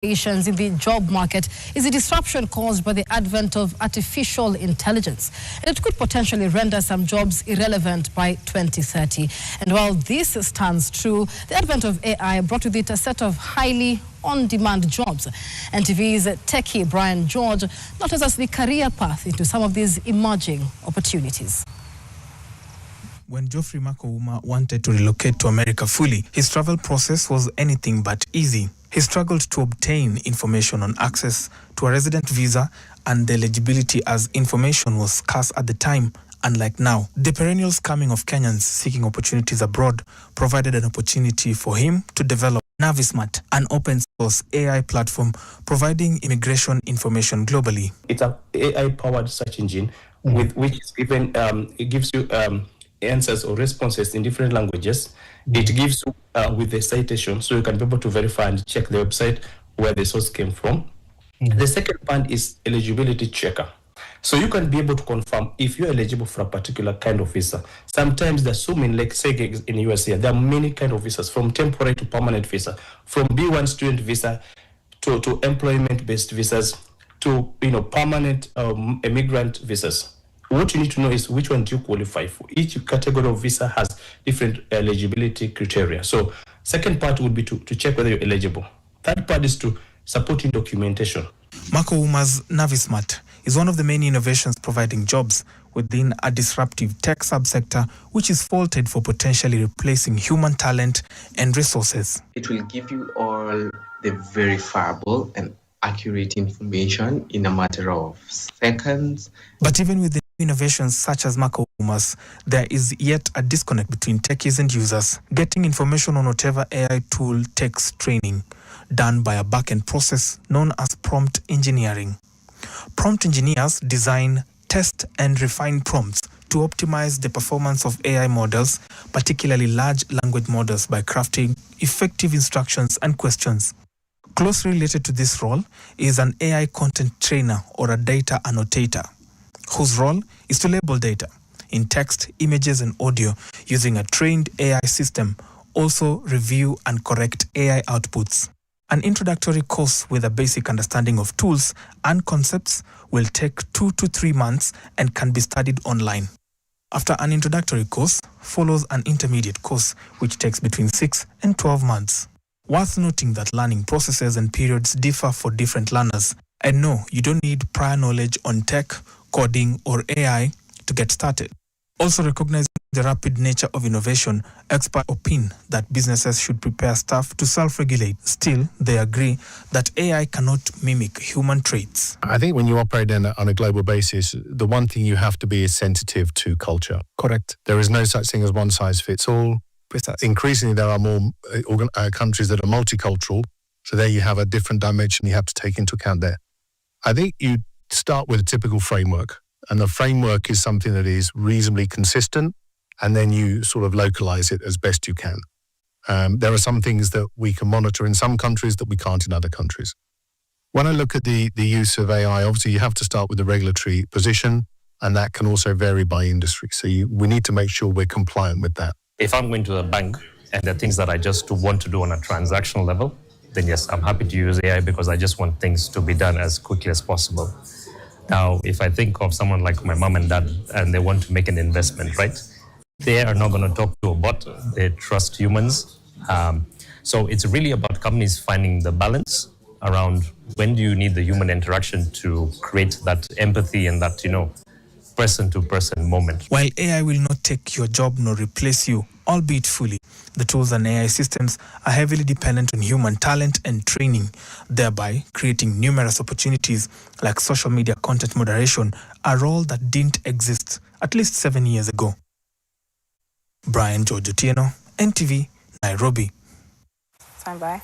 in the job market is the disruption caused by the advent of artificial intelligence. And it could potentially render some jobs irrelevant by 2030. And while this stands true, the advent of AI brought with it a set of highly on-demand jobs. NTV's techie Brian George notices us the career path into some of these emerging opportunities. When Geoffrey Makouma wanted to relocate to America fully, his travel process was anything but easy. He struggled to obtain information on access to a resident visa and the eligibility, as information was scarce at the time, unlike now. The perennial scamming of Kenyans seeking opportunities abroad provided an opportunity for him to develop Navismart, an open-source AI platform providing immigration information globally. It's an AI-powered search engine with which is given, it gives you answers or responses in different languages. It gives you with the citation, so you can be able to verify and check the website where the source came from. The second part is eligibility checker. So you can be able to confirm if you're eligible for a particular kind of visa. Sometimes there's so many, like say in the US here, there are many kind of visas, from temporary to permanent visa, from B1 student visa to employment-based visas to permanent immigrant visas. What you need to know is which one do you qualify for. Each category of visa has different eligibility criteria. So second part would be to check whether you're eligible. Third part is to supporting documentation. Makouma's Navismart is one of the many innovations providing jobs within a disruptive tech subsector, which is faulted for potentially replacing human talent and resources. It will give you all the verifiable and accurate information in a matter of seconds. But even with the innovations such as Makouma's, there is yet a disconnect between techies and users. Getting information on whatever AI tool takes training, done by a back-end process known as prompt engineering. Prompt engineers design, test, and refine prompts to optimize the performance of AI models, particularly large language models, by crafting effective instructions and questions. Closely related to this role is an AI content trainer or a data annotator, whose role is to label data in text, images, and audio using a trained AI system, also review and correct AI outputs. An introductory course with a basic understanding of tools and concepts will take 2 to 3 months and can be studied online. After an introductory course follows an intermediate course, which takes between 6 and 12 months. Worth noting that learning processes and periods differ for different learners. And no, you don't need prior knowledge on tech, coding, or AI to get started. Also, recognizing the rapid nature of innovation, experts opine that businesses should prepare staff to self-regulate. Still, they agree that AI cannot mimic human traits. I think when you operate on a global basis, the one thing you have to be is sensitive to culture. Correct. There is no such thing as one size fits all. Increasingly, there are more countries that are multicultural. So there you have a different dimension you have to take into account there. I think you start with a typical framework. And the framework is something that is reasonably consistent, and then you sort of localize it as best you can. There are some things that we can monitor in some countries that we can't in other countries. When I look at the use of AI, obviously you have to start with the regulatory position, and that can also vary by industry. So we need to make sure we're compliant with that. If I'm going to the bank and there are things that I just want to do on a transactional level, then yes, I'm happy to use AI because I just want things to be done as quickly as possible. Now, if I think of someone like my mom and dad and they want to make an investment, right? They are not going to talk to a bot. They trust humans. So it's really about companies finding the balance around when do you need the human interaction to create that empathy and that, person-to-person moment. While AI will not take your job nor replace you, albeit fully, the tools and AI systems are heavily dependent on human talent and training, thereby creating numerous opportunities like social media content moderation, a role that didn't exist at least 7 years ago. Brian George Otieno, NTV, Nairobi. Stand by.